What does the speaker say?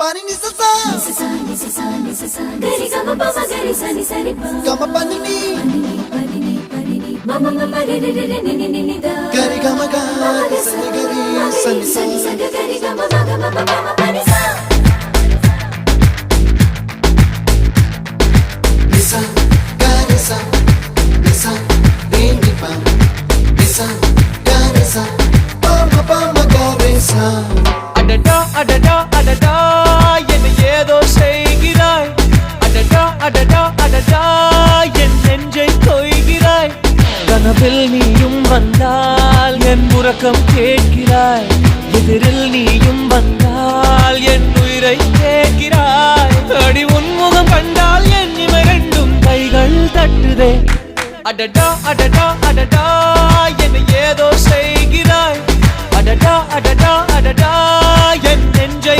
Pani ni sa gari gama pa ma gari sa ni sa ri pa gama pani ni mama mama re re re ni ni ni da gari gama ga sa ni gari sa ni sa gari gama ma pani sa nisa gari sa nisa re ni pa nisa gari sa pa ma gari sa adada adada adada என்ன ஏதோ செய்கிறாய் adada adada adada என் நெஞ்சை கொய்கிறாய் கனவில் நீயும் வந்தால் என் உறக்கம் கேட்கிறாய் எதிரில் நீயும் வந்தால் என் உயிரை கேட்கிறாய் அடி உன்முகம் கண்டால் என் இமை ரெண்டும் கைகள் தட்டுதே adada adada adada என்ன ஏதோ செய்கிறாய் adada adada adada என் நெஞ்சை